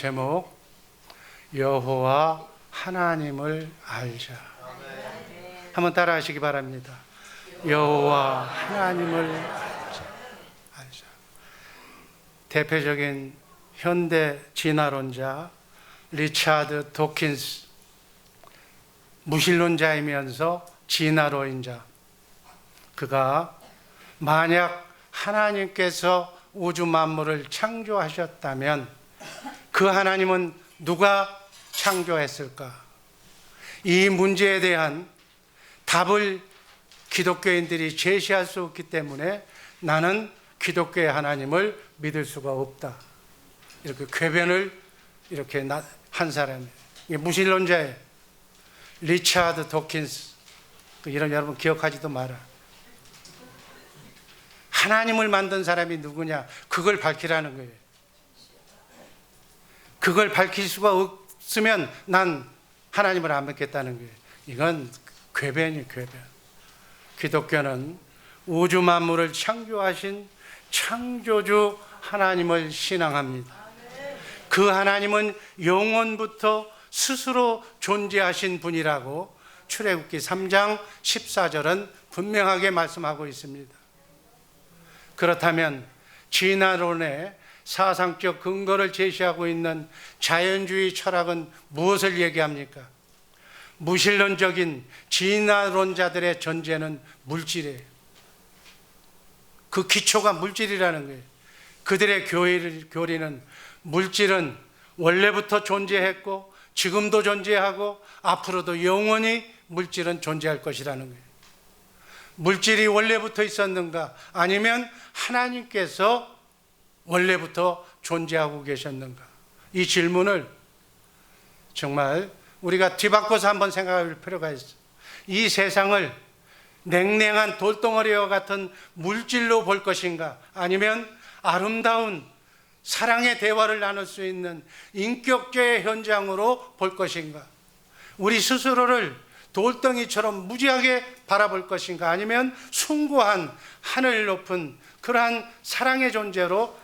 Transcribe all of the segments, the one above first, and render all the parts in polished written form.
제목, 여호와 하나님을 알자. 한번 따라 하시기 바랍니다. 여호와 하나님을 알자. 대표적인 현대 진화론자 리차드 도킨스, 무신론자이면서 진화론자, 그가 만약 하나님께서 우주 만물을 창조하셨다면 그 하나님은 누가 창조했을까? 이 문제에 대한 답을 기독교인들이 제시할 수 없기 때문에 나는 기독교의 하나님을 믿을 수가 없다, 이렇게 궤변을 이렇게 한 사람이에요. 이게 무신론자예요. 리차드 도킨스. 이런 여러분 기억하지도 마라. 하나님을 만든 사람이 누구냐? 그걸 밝히라는 거예요. 그걸 밝힐 수가 없으면 난 하나님을 안 믿겠다는 거예요. 이건 궤변이에요, 궤변. 기독교는 우주 만물을 창조하신 창조주 하나님을 신앙합니다. 그 하나님은 영원부터 스스로 존재하신 분이라고 출애굽기 3장 14절은 분명하게 말씀하고 있습니다. 그렇다면 진화론의 사상적 근거를 제시하고 있는 자연주의 철학은 무엇을 얘기합니까? 무신론적인 진화론자들의 전제는 물질이에요. 그 기초가 물질이라는 거예요. 그들의 교리는 물질은 원래부터 존재했고 지금도 존재하고 앞으로도 영원히 물질은 존재할 것이라는 거예요. 물질이 원래부터 있었는가? 아니면 하나님께서 원래부터 존재하고 계셨는가? 이 질문을 정말 우리가 뒤바꿔서 한번 생각할 필요가 있어요. 이 세상을 냉랭한 돌덩어리와 같은 물질로 볼 것인가? 아니면 아름다운 사랑의 대화를 나눌 수 있는 인격제의 현장으로 볼 것인가? 우리 스스로를 돌덩이처럼 무지하게 바라볼 것인가? 아니면 숭고한 하늘 높은 그러한 사랑의 존재로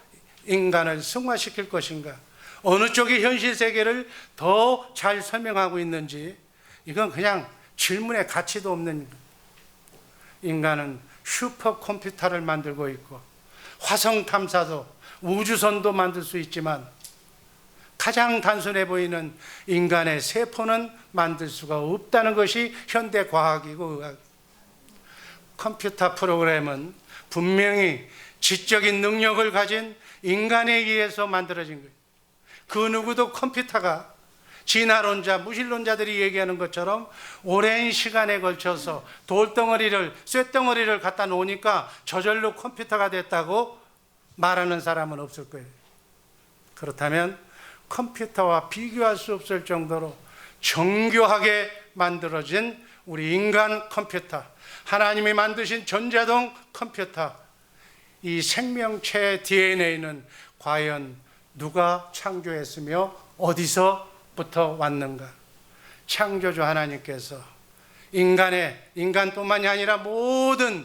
인간을 승화시킬 것인가? 어느 쪽이 현실 세계를 더 잘 설명하고 있는지, 이건 그냥 질문의 가치도 없는. 인간은 슈퍼컴퓨터를 만들고 있고 화성 탐사도 우주선도 만들 수 있지만 가장 단순해 보이는 인간의 세포는 만들 수가 없다는 것이 현대 과학이고 의학. 컴퓨터 프로그램은 분명히 지적인 능력을 가진 인간에 의해서 만들어진 거예요. 그 누구도 컴퓨터가 진화론자, 무신론자들이 얘기하는 것처럼 오랜 시간에 걸쳐서 쇳덩어리를 갖다 놓으니까 저절로 컴퓨터가 됐다고 말하는 사람은 없을 거예요. 그렇다면 컴퓨터와 비교할 수 없을 정도로 정교하게 만들어진 우리 인간 컴퓨터, 하나님이 만드신 전자동 컴퓨터, 이 생명체의 DNA는 과연 누가 창조했으며 어디서부터 왔는가? 창조주 하나님께서 인간뿐만이 아니라 모든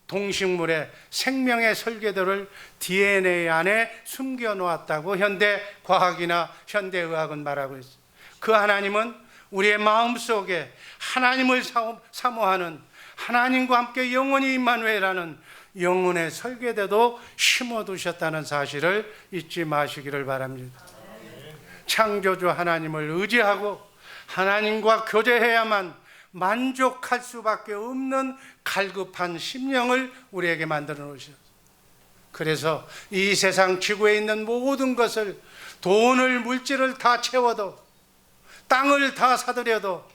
동식물의 생명의 설계도를 DNA 안에 숨겨놓았다고 현대 과학이나 현대의학은 말하고 있어요. 그 하나님은 우리의 마음속에 하나님을 사모하는, 하나님과 함께 영원히 임마누엘하는 영혼의 설계대도 심어두셨다는 사실을 잊지 마시기를 바랍니다. 창조주 하나님을 의지하고 하나님과 교제해야만 만족할 수밖에 없는 갈급한 심령을 우리에게 만들어 놓으셨어요. 그래서 이 세상 지구에 있는 모든 것을, 돈을, 물질을 다 채워도, 땅을 다 사들여도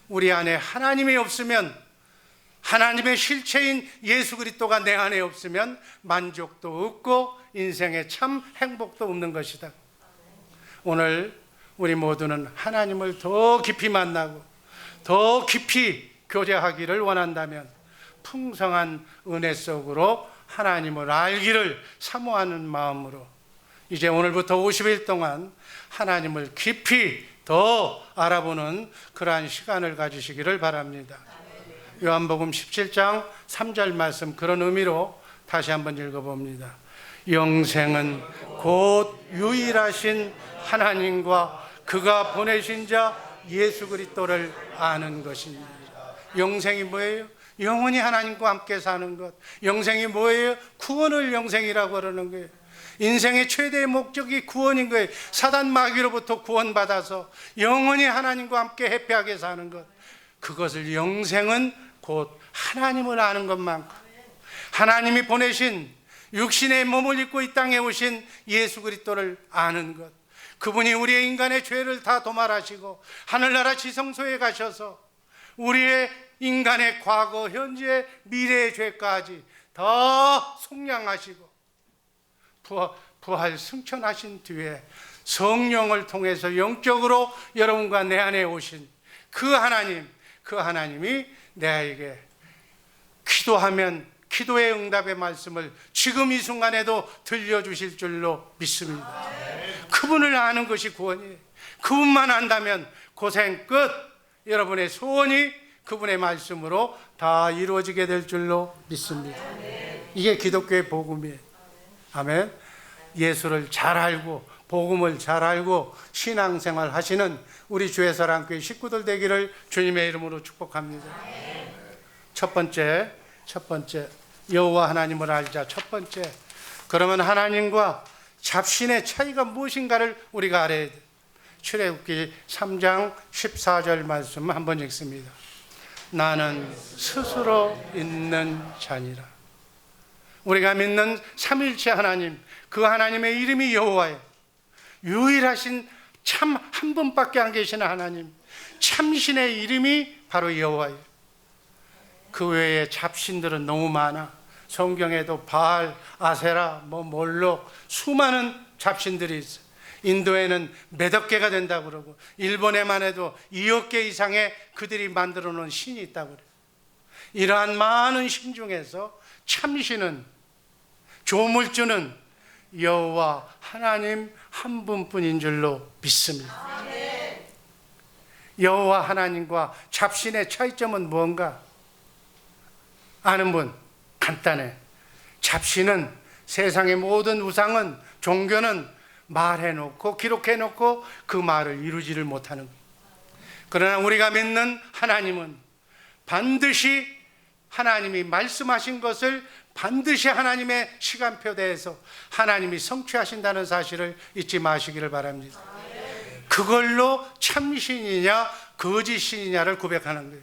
우리 안에 하나님이 없으면, 하나님의 실체인 예수 그리스도가 내 안에 없으면 만족도 없고 인생에 참 행복도 없는 것이다. 오늘 우리 모두는 하나님을 더 깊이 만나고 더 깊이 교제하기를 원한다면 풍성한 은혜 속으로 하나님을 알기를 사모하는 마음으로 이제 오늘부터 50일 동안 하나님을 깊이 더 알아보는 그러한 시간을 가지시기를 바랍니다. 요한복음 17장 3절 말씀, 그런 의미로 다시 한번 읽어봅니다. 영생은 곧 유일하신 하나님과 그가 보내신 자 예수 그리스도를 아는 것입니다. 영생이 뭐예요? 영원히 하나님과 함께 사는 것. 영생이 뭐예요? 구원을 영생이라고 그러는 거예요. 인생의 최대의 목적이 구원인 거예요. 사단 마귀로부터 구원받아서 영원히 하나님과 함께 해피하게 사는 것. 그것을 영생은 곧 하나님을 아는 것만큼, 하나님이 보내신 육신의 몸을 입고 이 땅에 오신 예수 그리스도를 아는 것. 그분이 우리의 인간의 죄를 다 도말하시고 하늘나라 지성소에 가셔서 우리의 인간의 과거, 현재, 미래의 죄까지 다 속량하시고 부활 승천하신 뒤에 성령을 통해서 영적으로 여러분과 내 안에 오신 그 하나님이 내게 기도하면 기도의 응답의 말씀을 지금 이 순간에도 들려주실 줄로 믿습니다. 그분을 아는 것이 구원이에요. 그분만 안다면 고생 끝. 여러분의 소원이 그분의 말씀으로 다 이루어지게 될 줄로 믿습니다. 이게 기독교의 복음이에요. 아멘. 예수를 잘 알고 복음을 잘 알고 신앙생활 하시는 우리 주의 사랑교회 식구들 되기를 주님의 이름으로 축복합니다. 첫 번째 여호와 하나님을 알자. 첫 번째, 그러면 하나님과 잡신의 차이가 무엇인가를 우리가 알아야 돼요. 출애굽기 3장 14절 말씀 한번 읽습니다. 나는 스스로 있는 자니라. 우리가 믿는 삼일체 하나님, 그 하나님의 이름이 여호와예요. 유일하신 참 한 분밖에 안 계시는 하나님, 참신의 이름이 바로 여호와예요. 그 외에 잡신들은 너무 많아. 성경에도 바알, 아세라, 몰록 수많은 잡신들이 있어요. 인도에는 몇억 개가 된다고 그러고 일본에만 해도 2억 개 이상의 그들이 만들어 놓은 신이 있다고 그래요. 이러한 많은 신 중에서 참신은, 조물주는 여호와 하나님 한 분뿐인 줄로 믿습니다. 여호와 하나님과 잡신의 차이점은 뭔가 아는 분? 간단해. 잡신은 세상의 모든 우상은, 종교는 말해놓고 기록해놓고 그 말을 이루지를 못하는 거예요. 그러나 우리가 믿는 하나님은 반드시 하나님이 말씀하신 것을 반드시 하나님의 시간표대에서 하나님이 성취하신다는 사실을 잊지 마시기를 바랍니다. 그걸로 참신이냐 거짓신이냐를 구별하는 거예요.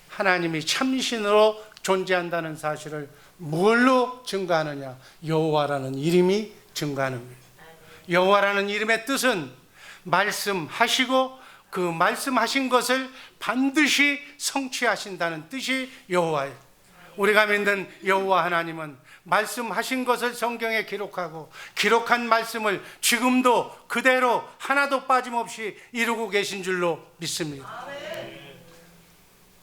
하나님이 참신으로 존재한다는 사실을 뭘로 증거하느냐? 여호와라는 이름이 증거하는 거예요. 여호와라는 이름의 뜻은 말씀하시고 그 말씀하신 것을 반드시 성취하신다는 뜻이 여호와예요. 우리가 믿는 여호와 하나님은 말씀하신 것을 성경에 기록하고 기록한 말씀을 지금도 그대로 하나도 빠짐없이 이루고 계신 줄로 믿습니다.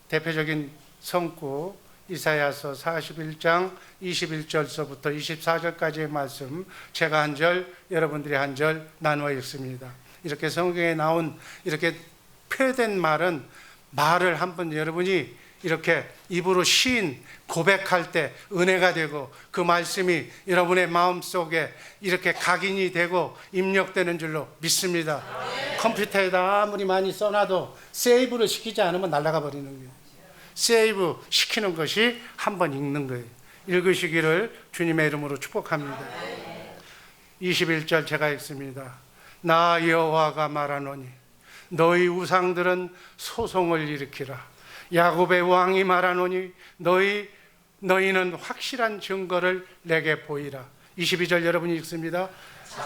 대표적인 성구 이사야서 41장 21절서부터 24절까지의 말씀, 제가 한 절, 여러분들이 한 절 나누어 읽습니다. 이렇게 성경에 나온 이렇게 표현된 말을 한번 여러분이 이렇게 입으로 시인 고백할 때 은혜가 되고 그 말씀이 여러분의 마음속에 이렇게 각인이 되고 입력되는 줄로 믿습니다. 컴퓨터에다 아무리 많이 써놔도 세이브를 시키지 않으면 날아가 버리는 거예요. 세이브 시키는 것이 한번 읽는 거예요. 읽으시기를 주님의 이름으로 축복합니다. 21절 제가 읽습니다. 나 여호와가 말하노니 너희 우상들은 소송을 일으키라. 야곱의 왕이 말하노니 너희는 확실한 증거를 내게 보이라. 22절 여러분이 읽습니다.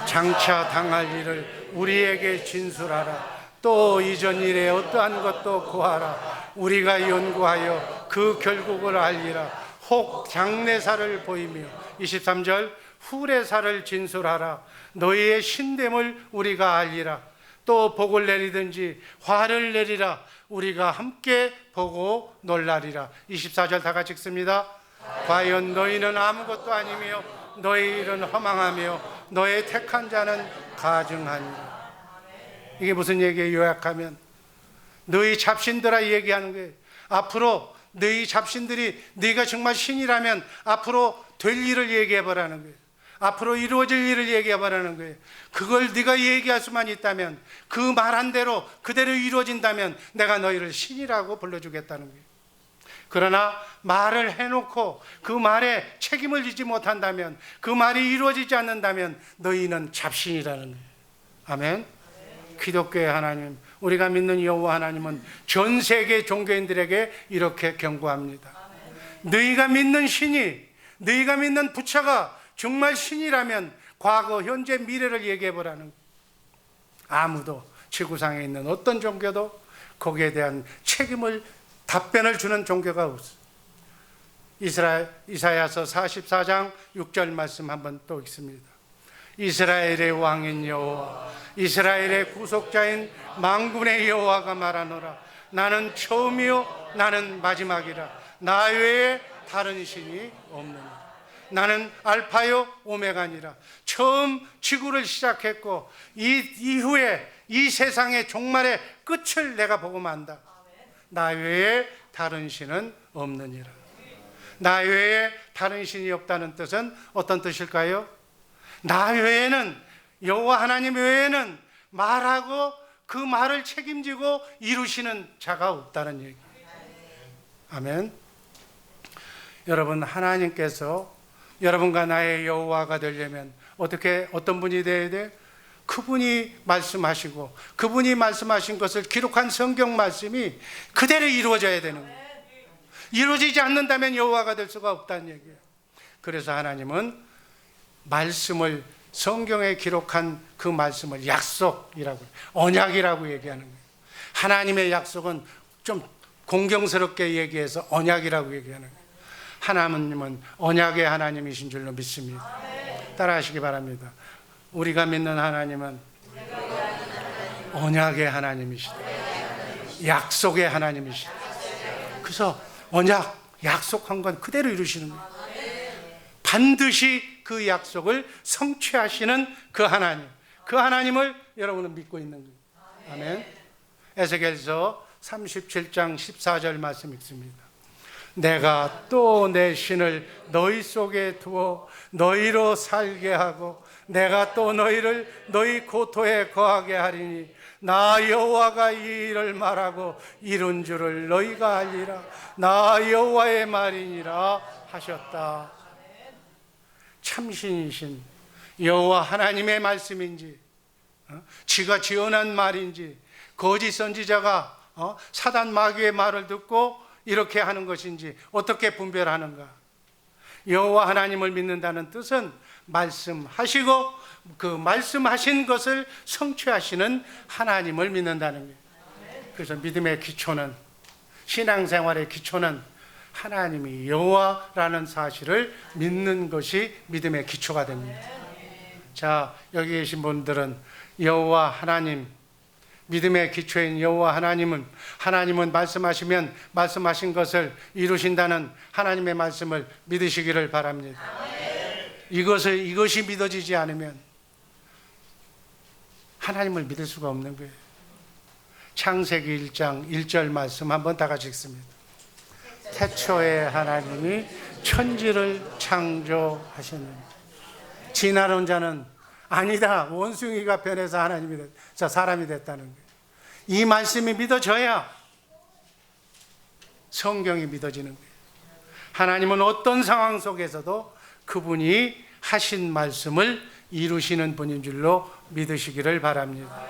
장차 당할 일을 우리에게 진술하라. 또 이전 일에 어떠한 것도 구하라. 우리가 연구하여 그 결국을 알리라. 혹 장래사를 보이며 23절 후래사를 진술하라. 너희의 신됨을 우리가 알리라. 또 복을 내리든지 화를 내리라. 우리가 함께 보고 놀라리라. 24절 다 같이 읽습니다. 과연 너희는 아무것도 아니며 너희 일은 허망하며 너의 택한 자는 가증하니라. 이게 무슨 얘기예요? 요약하면 너희 잡신들아 얘기하는 거예요. 앞으로 너희 잡신들이 네가 정말 신이라면 앞으로 될 일을 얘기해보라는 거예요. 앞으로 이루어질 일을 얘기해보라는 거예요. 그걸 네가 얘기할 수만 있다면, 그 말한 대로 그대로 이루어진다면 내가 너희를 신이라고 불러주겠다는 거예요. 그러나 말을 해놓고 그 말에 책임을 지지 못한다면, 그 말이 이루어지지 않는다면 너희는 잡신이라는 거예요. 아멘. 기독교의 하나님, 우리가 믿는 여호와 하나님은 전 세계 종교인들에게 이렇게 경고합니다. 너희가 믿는 신이, 너희가 믿는 부처가 정말 신이라면 과거, 현재, 미래를 얘기해보라는 거예요. 아무도, 지구상에 있는 어떤 종교도 거기에 대한 책임을, 답변을 주는 종교가 없어요. 이사야서 44장 6절 말씀 한번 또 읽습니다. 이스라엘의 왕인 여호와, 이스라엘의 구속자인 만군의 여호와가 말하노라. 나는 처음이요 나는 마지막이라. 나 외에 다른 신이 없느니라. 나는 알파요 오메가니라. 처음 지구를 시작했고 이후에 이 세상의 종말의 끝을 내가 보고 만다. 나 외에 다른 신은 없느니라. 나 외에 다른 신이 없다는 뜻은 어떤 뜻일까요? 나 외에는, 여호와 하나님 외에는 말하고 그 말을 책임지고 이루시는 자가 없다는 얘기예요. 아멘. 여러분, 하나님께서 여러분과 나의 여호와가 되려면 어떤 분이 되어야 돼요? 그분이 말씀하시고 그분이 말씀하신 것을 기록한 성경 말씀이 그대로 이루어져야 되는 거예요. 이루어지지 않는다면 여호와가 될 수가 없다는 얘기예요. 그래서 하나님은 말씀을, 성경에 기록한 그 말씀을 약속이라고, 언약이라고 얘기하는 거예요. 하나님의 약속은 좀 공경스럽게 얘기해서 언약이라고 얘기하는 거예요. 하나님은 언약의 하나님이신 줄로 믿습니다. 따라하시기 바랍니다. 우리가 믿는 하나님은 언약의 하나님이시다. 약속의 하나님이시다. 그래서 언약, 약속한 건 그대로 이루시는 거예요. 반드시 그 약속을 성취하시는 그 하나님, 그 하나님을 여러분은 믿고 있는 거예요. 아멘. 에스겔서 37장 14절 말씀 읽습니다. 내가 또 내 신을 너희 속에 두어 너희로 살게 하고 내가 또 너희를 너희 고토에 거하게 하리니 나 여호와가 이 일을 말하고 이룬 줄을 너희가 알리라. 나 여호와의 말이니라 하셨다. 참신이신 여호와 하나님의 말씀인지, 지가 지어낸 말인지, 거짓 선지자가 사단 마귀의 말을 듣고 이렇게 하는 것인지 어떻게 분별하는가? 여호와 하나님을 믿는다는 뜻은 말씀하시고 그 말씀하신 것을 성취하시는 하나님을 믿는다는 거예요. 그래서 믿음의 기초는, 신앙생활의 기초는 하나님이 여호와라는 사실을 믿는 것이 믿음의 기초가 됩니다. 자, 여기 계신 분들은 여호와 하나님, 믿음의 기초인 여호와 하나님은 말씀하시면 말씀하신 것을 이루신다는 하나님의 말씀을 믿으시기를 바랍니다. 이것이 믿어지지 않으면 하나님을 믿을 수가 없는 거예요. 창세기 1장 1절 말씀 한번 다 같이 읽습니다. 태초에 하나님이 천지를 창조하셨느니. 지나온 자는 아니다, 원숭이가 변해서 사람이 됐다는 거예요. 이 말씀이 믿어져야 성경이 믿어지는 거예요. 하나님은 어떤 상황 속에서도 그분이 하신 말씀을 이루시는 분인 줄로 믿으시기를 바랍니다.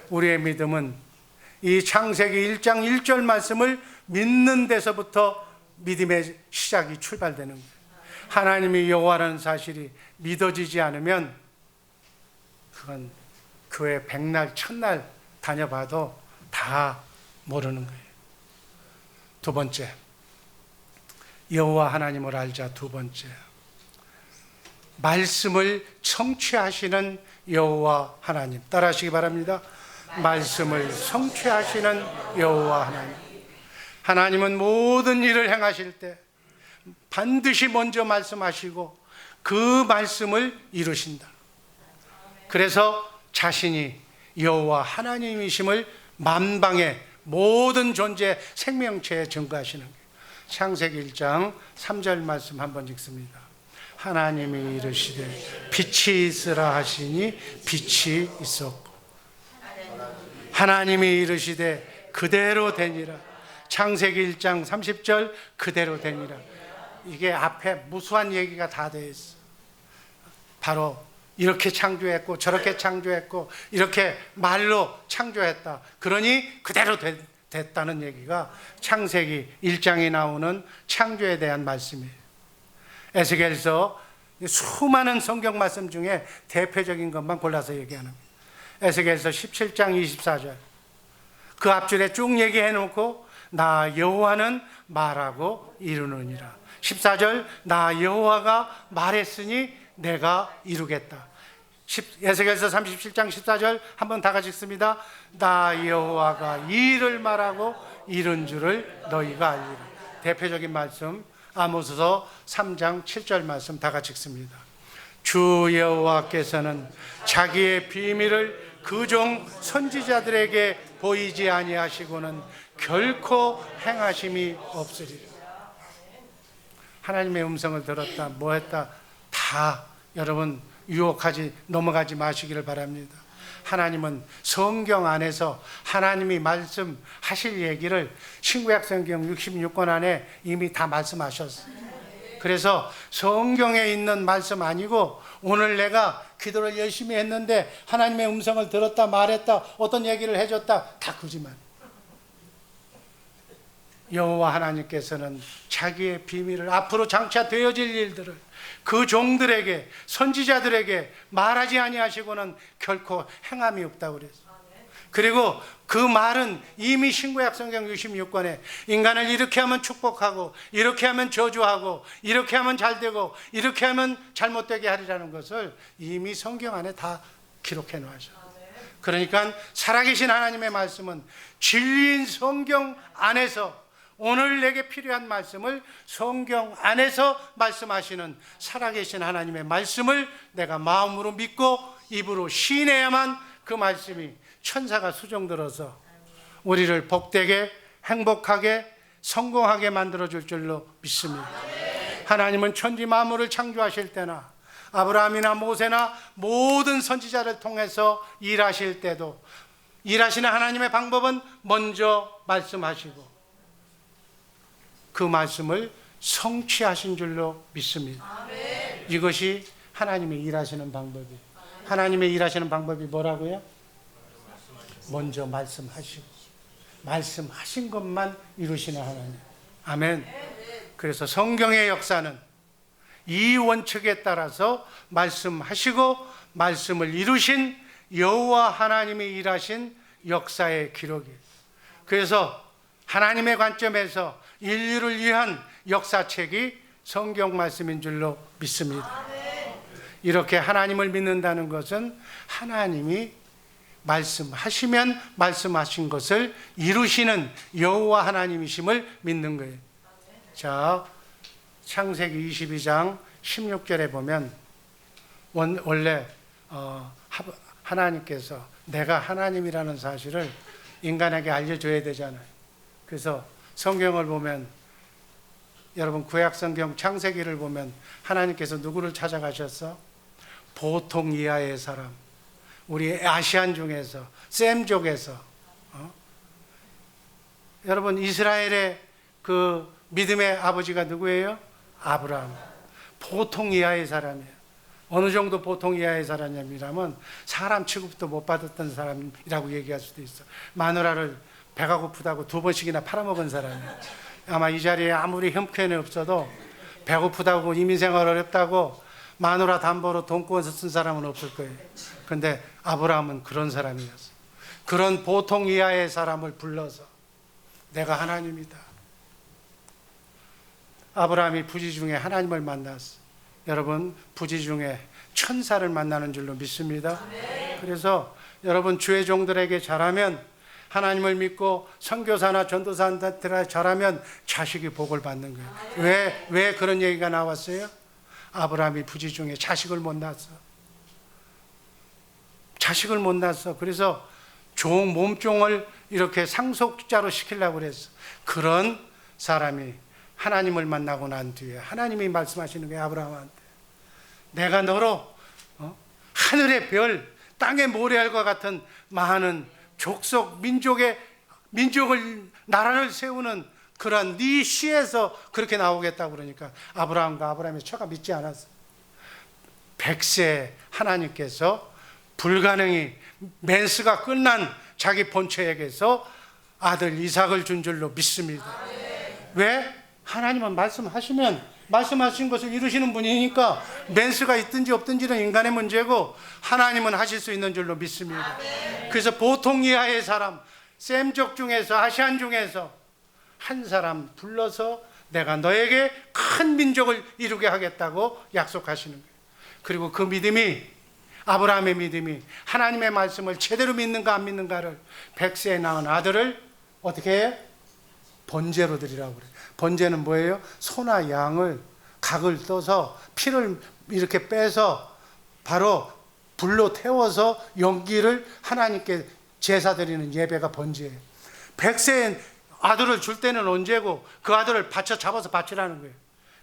우리의 믿음은 이 창세기 1장 1절 말씀을 믿는 데서부터 믿음의 시작이 출발되는 거예요. 하나님이 여호와라는 사실이 믿어지지 않으면 그건 교회 100날, 1000날 다녀봐도 다 모르는 거예요. 두 번째, 여호와 하나님을 알자. 두 번째, 말씀을 성취하시는 여호와 하나님. 따라하시기 바랍니다. 말씀을 성취하시는 여호와 하나님. 하나님은 모든 일을 행하실 때 반드시 먼저 말씀하시고 그 말씀을 이루신다. 그래서 자신이 여호와 하나님이심을 만방의 모든 존재 생명체에 증거하시는 거예요. 창세기 1장 3절 말씀 한번 읽습니다. 하나님이 이르시되 빛이 있으라 하시니 빛이 있었고, 하나님이 이르시되 그대로 되니라. 창세기 1장 30절 그대로 되니라. 이게 앞에 무수한 얘기가 다 돼 있어. 바로 이렇게 창조했고 저렇게 창조했고 이렇게 말로 창조했다. 그러니 그대로 됐다는 얘기가 창세기 1장에 나오는 창조에 대한 말씀이에요. 에스겔서 수많은 성경 말씀 중에 대표적인 것만 골라서 얘기하는 거예요. 에스겔서 17장 24절 그 앞줄에 쭉 얘기해 놓고 나 여호와는 말하고 이루느니라. 14절 나 여호와가 말했으니 내가 이루겠다. 에스겔서 37장 14절 한번 다 같이 읽습니다. 나 여호와가 이 일을 말하고 이룬 줄을 너희가 알리라. 대표적인 말씀 아모스서 3장 7절 말씀 다 같이 읽습니다. 주 여호와께서는 자기의 비밀을 그 종 선지자들에게 보이지 아니하시고는 결코 행하심이 없으리라. 하나님의 음성을 들었다 뭐 했다 다 여러분 유혹하지 넘어가지 마시기를 바랍니다. 하나님은 성경 안에서 하나님이 말씀하실 얘기를 신구약 성경 66권 안에 이미 다 말씀하셨어요. 그래서 성경에 있는 말씀 아니고 오늘 내가 기도를 열심히 했는데 하나님의 음성을 들었다 말했다 어떤 얘기를 해줬다 다 거짓말. 여호와 하나님께서는 자기의 비밀을 앞으로 장차 되어질 일들을 그 종들에게 선지자들에게 말하지 아니하시고는 결코 행함이 없다고 그랬어요. 그리고 그 말은 이미 신구약 성경 66권에 인간을 이렇게 하면 축복하고 이렇게 하면 저주하고 이렇게 하면 잘되고 이렇게 하면 잘못되게 하리라는 것을 이미 성경 안에 다 기록해 놓으셨어요. 그러니까 살아계신 하나님의 말씀은 진리인 성경 안에서 오늘 내게 필요한 말씀을 성경 안에서 말씀하시는 살아계신 하나님의 말씀을 내가 마음으로 믿고 입으로 시인해야만 그 말씀이 천사가 수종들어서 우리를 복되게 행복하게 성공하게 만들어줄 줄로 믿습니다. 하나님은 천지 만물을 창조하실 때나 아브라함이나 모세나 모든 선지자를 통해서 일하실 때도 일하시는 하나님의 방법은 먼저 말씀하시고 그 말씀을 성취하신 줄로 믿습니다. 이것이 하나님의 일하시는 방법이에요. 하나님의 일하시는 방법이 뭐라고요? 먼저 말씀하시고 말씀하신 것만 이루시는 하나님. 아멘. 그래서 성경의 역사는 이 원칙에 따라서 말씀하시고 말씀을 이루신 여호와 하나님이 일하신 역사의 기록이에요. 그래서 하나님의 관점에서 인류를 위한 역사책이 성경 말씀인 줄로 믿습니다. 이렇게 하나님을 믿는다는 것은 하나님이 말씀하시면 말씀하신 것을 이루시는 여호와 하나님이심을 믿는 거예요. 자, 창세기 22장 16절에 보면 원래 하나님께서 내가 하나님이라는 사실을 인간에게 알려줘야 되잖아요. 그래서 성경을 보면 여러분 구약성경 창세기를 보면 하나님께서 누구를 찾아가셨어? 보통 이하의 사람, 우리 아시안 중에서 셈족에서 여러분 이스라엘의 그 믿음의 아버지가 누구예요? 아브라함. 보통 이하의 사람이에요. 어느 정도 보통 이하의 사람이라면 사람 취급도 못 받았던 사람이라고 얘기할 수도 있어. 마누라를 배가 고프다고 2번씩이나 팔아먹은 사람이에요. 아마 이 자리에 아무리 형편이 없어도 배고프다고 이민생활 어렵다고 마누라 담보로 돈 구워서 쓴 사람은 없을 거예요. 그런데 아브라함은 그런 사람이었어. 그런 보통 이하의 사람을 불러서 내가 하나님이다. 아브라함이 부지 중에 하나님을 만났어. 여러분 부지 중에 천사를 만나는 줄로 믿습니다. 그래서 여러분 주의 종들에게 잘하면 하나님을 믿고 선교사나 전도사한테 잘하면 자식이 복을 받는 거예요. 왜 그런 얘기가 나왔어요? 아브라함이 부지 중에 자식을 못 낳았어. 자식을 못 낳았어. 그래서 몸종을 이렇게 상속자로 시키려고 그랬어. 그런 사람이 하나님을 만나고 난 뒤에 하나님이 말씀하시는 거예요. 아브라함한테 내가 너로 하늘의 별, 땅의 모래알과 같은 많은 족속 민족을 나라를 세우는 그런 네 씨에서 그렇게 나오겠다고 그러니까 아브라함과 아브라함의 처가 믿지 않았어. 100세 하나님께서 불가능히 맨스가 끝난 자기 본처에게서 아들 이삭을 준 줄로 믿습니다. 왜? 하나님은 말씀하신 것을 이루시는 분이니까 맨스가 있든지 없든지는 인간의 문제고 하나님은 하실 수 있는 줄로 믿습니다. 그래서 보통 이하의 사람, 셈족 중에서, 아시안 중에서 한 사람 불러서 내가 너에게 큰 민족을 이루게 하겠다고 약속하시는 거예요. 그리고 그 믿음이, 아브라함의 믿음이 하나님의 말씀을 제대로 믿는가 안 믿는가를 100세에 낳은 아들을 어떻게 해? 번제로 드리라고 그래요. 번제는 뭐예요? 소나 양을 각을 떠서 피를 이렇게 빼서 바로 불로 태워서 연기를 하나님께 제사 드리는 예배가 번제예요. 100세에 아들을 줄 때는 언제고 그 아들을 잡아서 바치라는 거예요.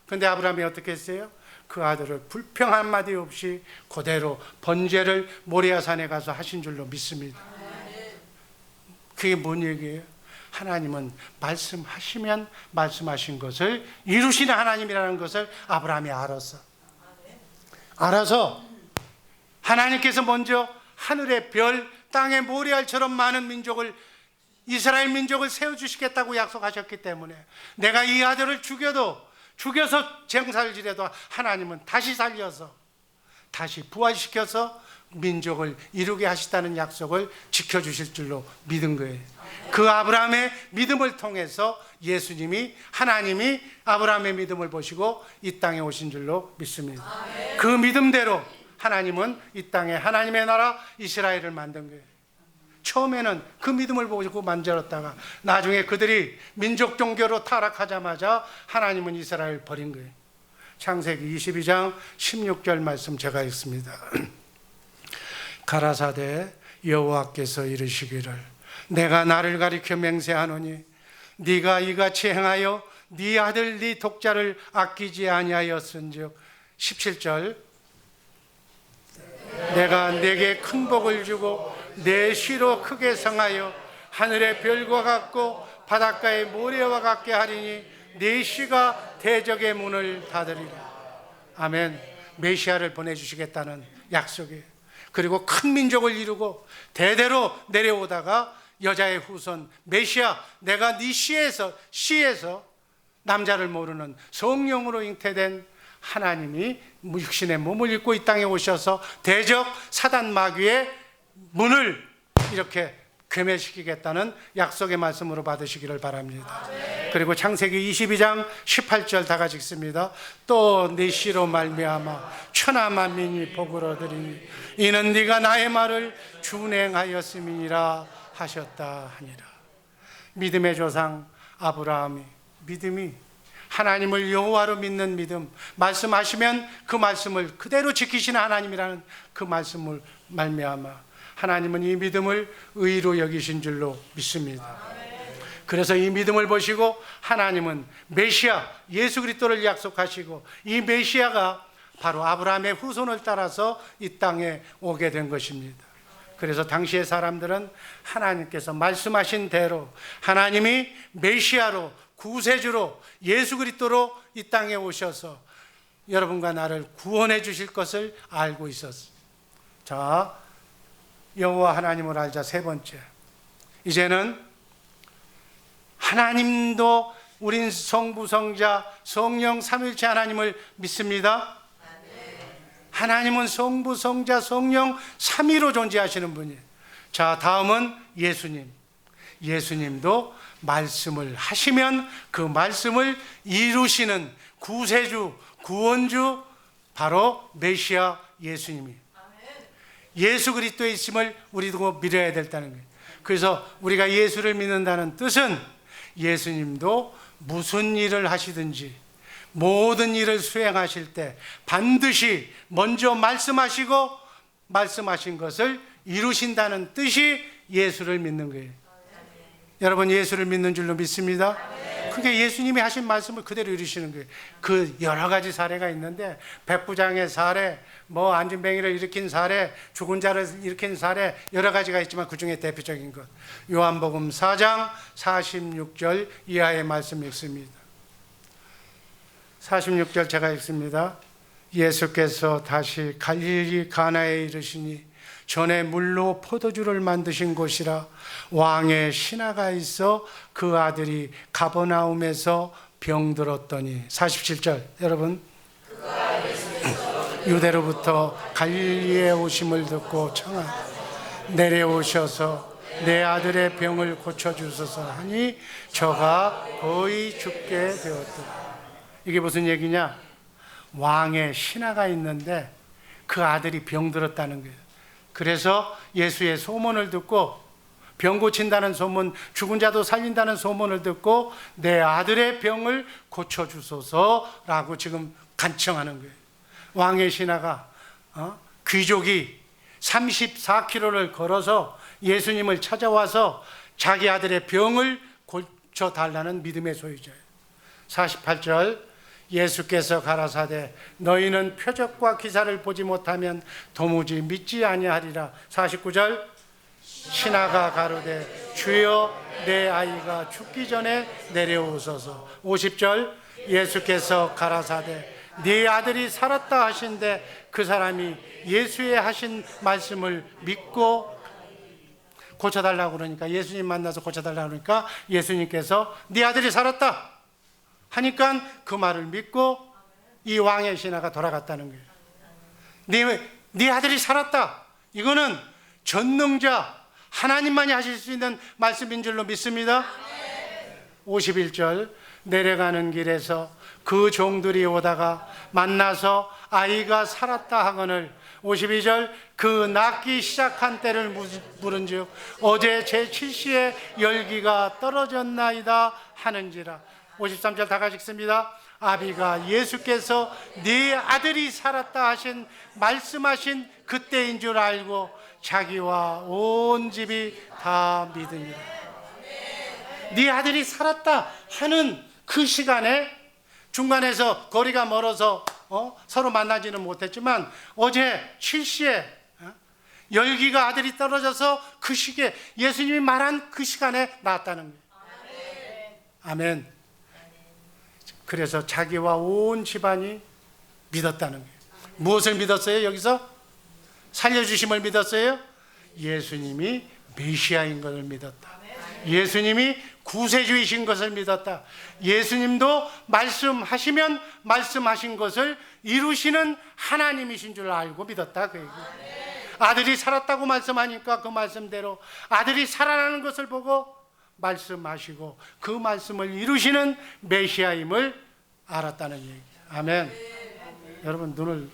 그런데 아브라함이 어떻게 했어요? 그 아들을 불평 한마디 없이 그대로 번제를 모리아산에 가서 하신 줄로 믿습니다. 그게 뭔 얘기예요? 하나님은 말씀하시면 말씀하신 것을 이루시는 하나님이라는 것을 아브라함이 알아서 하나님께서 먼저 하늘의 별, 땅의 모래알처럼 많은 민족을, 이스라엘 민족을 세워주시겠다고 약속하셨기 때문에 내가 이 아들을 죽여서 제사를 지내도 하나님은 다시 살려서 다시 부활시켜서 민족을 이루게 하시다는 약속을 지켜주실 줄로 믿은 거예요. 그 아브라함의 믿음을 통해서 예수님이, 하나님이 아브라함의 믿음을 보시고 이 땅에 오신 줄로 믿습니다. 그 믿음대로 하나님은 이 땅에 하나님의 나라 이스라엘을 만든 거예요. 처음에는 그 믿음을 보고 만들었다가 나중에 그들이 민족 종교로 타락하자마자 하나님은 이스라엘을 버린 거예요. 창세기 22장 16절 말씀 제가 읽습니다. 가라사대 여호와께서 이르시기를 내가 나를 가리켜 맹세하노니 네가 이같이 행하여 네 아들 네 독자를 아끼지 아니하였은즉 17절 내가 네게 큰 복을 주고 내 씨로 크게 성하여 하늘의 별과 같고 바닷가의 모래와 같게 하리니 네 씨가 대적의 문을 닫으리라. 아멘. 메시아를 보내주시겠다는 약속이에요. 그리고 큰 민족을 이루고 대대로 내려오다가 여자의 후손 메시아, 내가 네 씨에서 남자를 모르는 성령으로 잉태된 하나님이 육신의 몸을 입고 이 땅에 오셔서 대적 사단 마귀의 문을 이렇게 괴멸시키겠다는 약속의 말씀으로 받으시기를 바랍니다. 그리고 창세기 22장 18절 다 같이 읽습니다. 또 네 씨로 말미암아 천하 만민이 복을 얻으리니 이는 네가 나의 말을 준행하였음이니라 하셨다 하니라. 믿음의 조상 아브라함이 믿음이 하나님을 여호와로 믿는 믿음, 말씀하시면 그 말씀을 그대로 지키시는 하나님이라는 그 말씀을 말미암아 하나님은 이 믿음을 의로 여기신 줄로 믿습니다. 그래서 이 믿음을 보시고 하나님은 메시아 예수 그리스도를 약속하시고 이 메시아가 바로 아브라함의 후손을 따라서 이 땅에 오게 된 것입니다. 그래서 당시의 사람들은 하나님께서 말씀하신 대로 하나님이 메시아로 구세주로 예수 그리스도로 이 땅에 오셔서 여러분과 나를 구원해 주실 것을 알고 있었어요. 자, 여호와 하나님을 알자. 세 번째, 이제는 하나님도 우린 성부, 성자, 성령 삼위일체 하나님을 믿습니다. 하나님은 성부, 성자, 성령 삼위로 존재하시는 분이에요. 자, 다음은 예수님. 예수님도 말씀을 하시면 그 말씀을 이루시는 구세주, 구원주, 바로 메시아 예수님이에요. 예수 그리스도의 있음을 우리도 믿어야 된다는 거예요. 그래서 우리가 예수를 믿는다는 뜻은 예수님도 무슨 일을 하시든지 모든 일을 수행하실 때 반드시 먼저 말씀하시고 말씀하신 것을 이루신다는 뜻이 예수를 믿는 거예요. 여러분 예수를 믿는 줄로 믿습니다. 그게 예수님이 하신 말씀을 그대로 이루시는 거예요. 그 여러 가지 사례가 있는데 백부장의 사례, 뭐 안진뱅이를 일으킨 사례, 죽은 자를 일으킨 사례 여러 가지가 있지만 그 중에 대표적인 것 요한복음 4장 46절 이하의 말씀 읽습니다. 46절 제가 읽습니다. 예수께서 다시 갈릴리 가나에 이르시니 전에 물로 포도주를 만드신 곳이라 왕의 신하가 있어 그 아들이 가버나움에서 병들었더니 47절 여러분 유대로부터 갈릴리에 오심을 듣고 청하 내려오셔서 내 아들의 병을 고쳐주소서 하니 저가 거의 죽게 되었더라. 이게 무슨 얘기냐? 왕의 신하가 있는데 그 아들이 병들었다는 거예요. 그래서 예수의 소문을 듣고 병 고친다는 소문, 죽은 자도 살린다는 소문을 듣고 내 아들의 병을 고쳐주소서라고 지금 간청하는 거예요. 왕의 신하가 귀족이 34km를 걸어서 예수님을 찾아와서 자기 아들의 병을 고쳐달라는 믿음의 소유자예요. 48절 예수께서 가라사대 너희는 표적과 기사를 보지 못하면 도무지 믿지 아니하리라. 49절 신하가 가로되 주여 내 아이가 죽기 전에 내려오소서. 50절 예수께서 가라사대 네 아들이 살았다 하신데 그 사람이 예수의 하신 말씀을 믿고 고쳐달라고 그러니까 예수님 만나서 고쳐달라고 그러니까 예수님께서 네 아들이 살았다 하니까 그 말을 믿고 이 왕의 신하가 돌아갔다는 거예요. 네 아들이 살았다. 이거는 전능자 하나님만이 하실 수 있는 말씀인 줄로 믿습니다. 51절 내려가는 길에서 그 종들이 오다가 만나서 아이가 살았다 하거늘 52절 그 낫기 시작한 때를 물은즉 어제 제7시에 열기가 떨어졌나이다 하는지라. 53절 다 같이 읽습니다. 아비가 예수께서 네 아들이 살았다 하신 말씀하신 그때인 줄 알고 자기와 온 집이 다 믿으니라. 네 아들이 살았다 하는 그 시간에 중간에서 거리가 멀어서 서로 만나지는 못했지만 어제 7시에 열기가 아들이 떨어져서 그 시기에 예수님이 말한 그 시간에 나왔다는 거예요. 아멘. 그래서 자기와 온 집안이 믿었다는 거예요. 무엇을 믿었어요? 여기서 살려주심을 믿었어요? 예수님이 메시아인 것을 믿었다. 예수님이 구세주이신 것을 믿었다. 예수님도 말씀하시면 말씀하신 것을 이루시는 하나님이신 줄 알고 믿었다. 그 얘기예요. 아들이 살았다고 말씀하니까 그 말씀대로 아들이 살아나는 것을 보고 말씀하시고 그 말씀을 이루시는 메시아임을 알았다는 얘기예요. 아멘. 여러분 눈을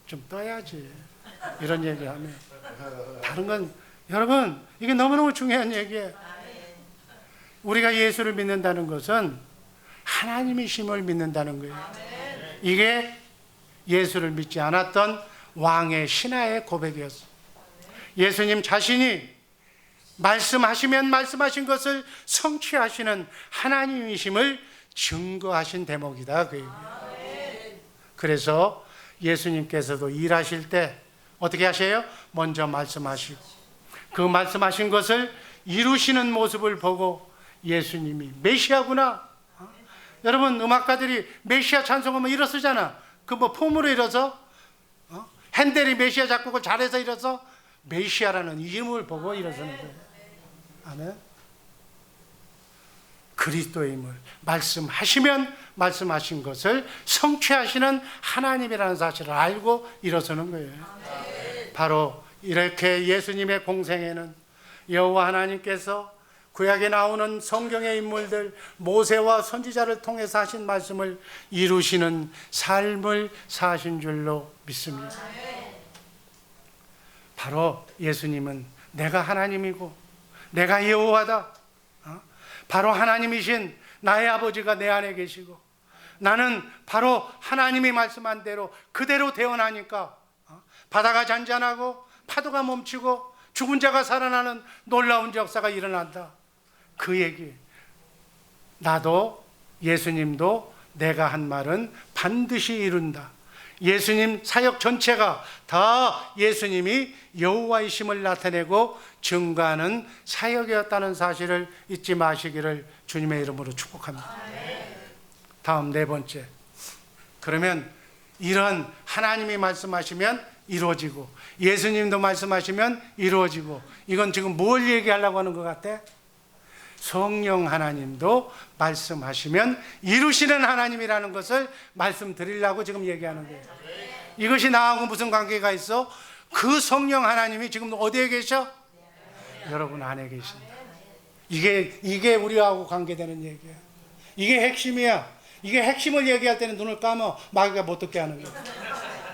좀 떠야지 이런 얘기하면. 다른 건 여러분 이게 너무너무 중요한 얘기예요. 우리가 예수를 믿는다는 것은 하나님이심을 믿는다는 거예요. 이게 예수를 믿지 않았던 왕의 신하의 고백이었어요. 예수님 자신이 말씀하시면 말씀하신 것을 성취하시는 하나님이심을 증거하신 대목이다. 그 얘기예요. 그래서 예수님께서도 일하실 때 어떻게 하세요? 먼저 말씀하시고 그 말씀하신 것을 이루시는 모습을 보고 예수님이 메시아구나. 여러분 음악가들이 메시아 찬송하면 일어 쓰잖아. 그 뭐 폼으로 일어서 핸델이 메시아 작곡을 잘해서 일어서 메시아라는 이름을 보고 일어서는 거예요. 아멘. 그리스도임을 말씀하시면 말씀하신 것을 성취하시는 하나님이라는 사실을 알고 일어서는 거예요. 바로 이렇게 예수님의 공생에는 여호와 하나님께서 구약에 나오는 성경의 인물들 모세와 선지자를 통해서 하신 말씀을 이루시는 삶을 사신 줄로 믿습니다. 바로 예수님은 내가 하나님이고 내가 여호와다. 바로 하나님이신 나의 아버지가 내 안에 계시고 나는 바로 하나님이 말씀한 대로 그대로 태어나니까 바다가 잔잔하고 파도가 멈추고 죽은 자가 살아나는 놀라운 역사가 일어난다. 그 얘기. 나도 예수님도 내가 한 말은 반드시 이룬다. 예수님 사역 전체가 다 예수님이 여호와이심을 나타내고 증거하는 사역이었다는 사실을 잊지 마시기를 주님의 이름으로 축복합니다. 다음 네 번째, 그러면 이런 하나님이 말씀하시면 이루어지고 예수님도 말씀하시면 이루어지고, 이건 지금 뭘 얘기하려고 하는 것 같아? 성령 하나님도 말씀하시면 이루시는 하나님이라는 것을 말씀드리려고 지금 얘기하는 거예요. 이것이 나하고 무슨 관계가 있어? 그 성령 하나님이 지금 어디에 계셔? 여러분 안에 계신다. 이게 우리하고 관계되는 얘기야. 이게 핵심이야. 이게 핵심을 얘기할 때는 눈을 감아 마귀가 못 듣게 하는 거야.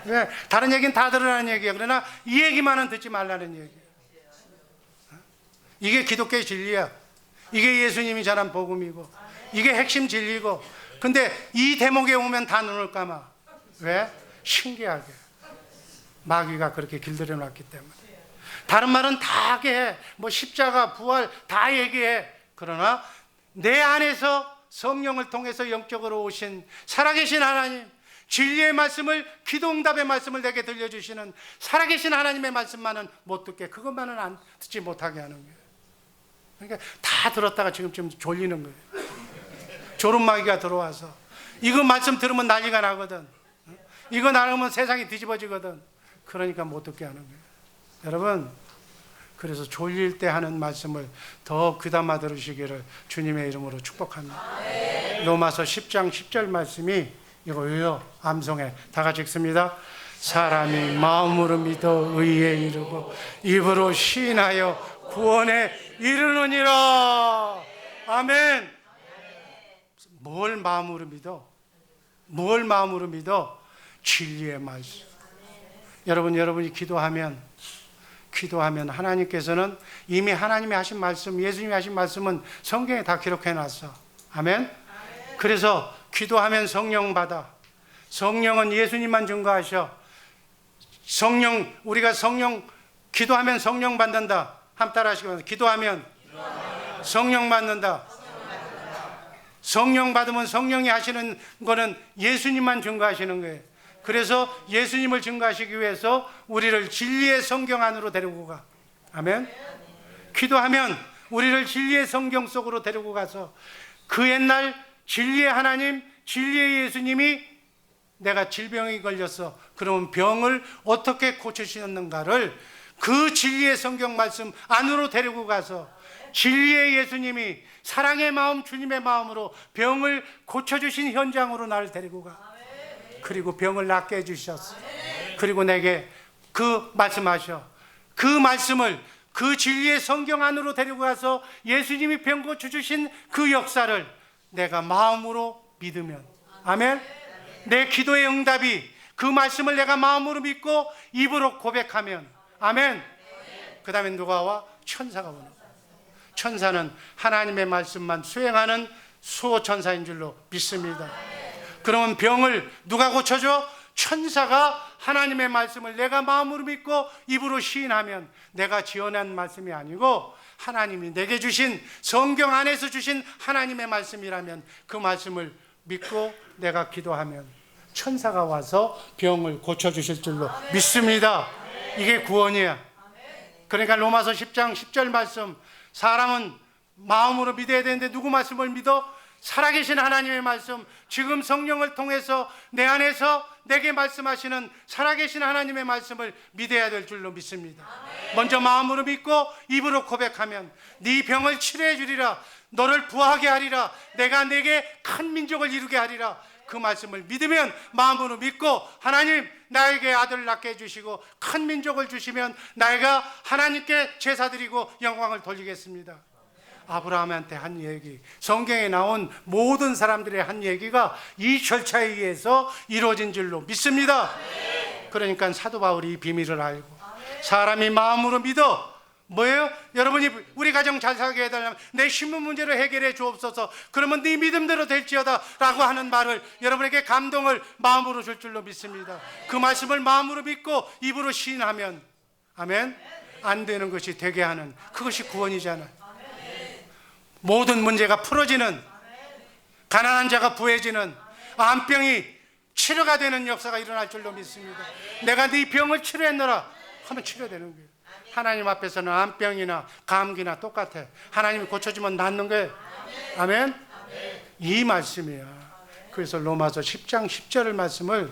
왜? 다른 얘기는 다 들으라는 얘기야. 그러나 이 얘기만은 듣지 말라는 얘기야. 이게 기독교의 진리야. 이게 예수님이 전한 복음이고, 이게 핵심 진리고. 근데 이 대목에 오면 다 눈을 감아. 왜? 신기하게 마귀가 그렇게 길들여 놨기 때문에. 다른 말은 다 하게 해. 뭐 십자가, 부활 다 얘기해. 그러나 내 안에서 성령을 통해서 영적으로 오신 살아계신 하나님, 진리의 말씀을, 기도응답의 말씀을 내게 들려주시는 살아계신 하나님의 말씀만은 못 듣게, 그것만은 안 듣지 못하게 하는 거예요. 그러니까 다 들었다가 지금 졸리는 거예요. 졸음마귀가 들어와서 이거 말씀 들으면 난리가 나거든. 이거 나가면 세상이 뒤집어지거든. 그러니까 못 듣게 하는 거예요. 여러분, 그래서 졸릴 때 하는 말씀을 더 귀담아 들으시기를 주님의 이름으로 축복합니다. 로마서 10장 10절 말씀이 이거예요. 암송해. 다 같이 읽습니다. 사람이 마음으로 믿어 의에 이르고 입으로 시인하여 구원에 이르느니라. 아멘. 뭘 마음으로 믿어? 뭘 마음으로 믿어? 진리의 말씀. 여러분이 기도하면 하나님께서는 이미 하나님이 하신 말씀, 예수님이 하신 말씀은 성경에 다 기록해 놨어. 아멘. 그래서 기도하면 성령 받아. 성령은 예수님만 증거하셔. 우리가 기도하면 성령 받는다. 함 따라 하시기 기도하면 성령 받는다. 성령 받으면 성령이 하시는 거는 예수님만 증거하시는 거예요. 그래서 예수님을 증거하시기 위해서 우리를 진리의 성경 안으로 데리고 가. 아멘. 기도하면 우리를 진리의 성경 속으로 데리고 가서 그 옛날 진리의 하나님, 진리의 예수님이 내가 질병이 걸렸어. 그러면 병을 어떻게 고치셨는가를 그 진리의 성경 말씀 안으로 데리고 가서 진리의 예수님이 사랑의 마음, 주님의 마음으로 병을 고쳐주신 현장으로 나를 데리고 가. 그리고 병을 낫게 해주셨어. 그리고 내게 그 말씀하셔. 그 말씀을 그 진리의 성경 안으로 데리고 가서 예수님이 병 고쳐주신 그 역사를 내가 마음으로 믿으면, 아멘. 내 기도의 응답이 그 말씀을 내가 마음으로 믿고 입으로 고백하면, 아멘. 그 다음에 누가 와? 천사가 오는 거야. 천사는 하나님의 말씀만 수행하는 수호천사인 줄로 믿습니다. 그러면 병을 누가 고쳐줘? 천사가 하나님의 말씀을 내가 마음으로 믿고 입으로 시인하면 내가 지어낸 말씀이 아니고 하나님이 내게 주신 성경 안에서 주신 하나님의 말씀이라면 그 말씀을 믿고 내가 기도하면 천사가 와서 병을 고쳐주실 줄로 믿습니다. 이게 구원이야. 그러니까 로마서 10장 10절 말씀, 사람은 마음으로 믿어야 되는데 누구 말씀을 믿어? 살아계신 하나님의 말씀, 지금 성령을 통해서 내 안에서 내게 말씀하시는 살아계신 하나님의 말씀을 믿어야 될 줄로 믿습니다. 먼저 마음으로 믿고 입으로 고백하면 네 병을 치료해 주리라, 너를 부하게 하리라, 내가 내게 큰 민족을 이루게 하리라. 그 말씀을 믿으면 마음으로 믿고 하나님 나에게 아들 낳게 해주시고 큰 민족을 주시면 내가 하나님께 제사 드리고 영광을 돌리겠습니다. 아브라함한테 한 얘기, 성경에 나온 모든 사람들의 한 얘기가 이 절차에 의해서 이루어진 줄로 믿습니다. 그러니까 사도 바울이 이 비밀을 알고 사람이 마음으로 믿어 뭐예요? 여러분이 우리 가정 잘 살게 해달라면 내 신문 문제를 해결해 주옵소서, 그러면 네 믿음대로 될지어다 라고 하는 말을 여러분에게 감동을 마음으로 줄 줄로 믿습니다. 그 말씀을 마음으로 믿고 입으로 시인하면, 아멘, 안 되는 것이 되게 하는, 그것이 구원이잖아. 모든 문제가 풀어지는, 가난한 자가 부해지는 암병이 치료가 되는 역사가 일어날 줄로 믿습니다. 내가 네 병을 치료했노라 하면 치료되는 거예요. 하나님 앞에서는 암병이나 감기나 똑같아. 하나님이 고쳐주면 낫는 거예요. 아멘? 이 말씀이야. 그래서 로마서 10장 10절의 말씀을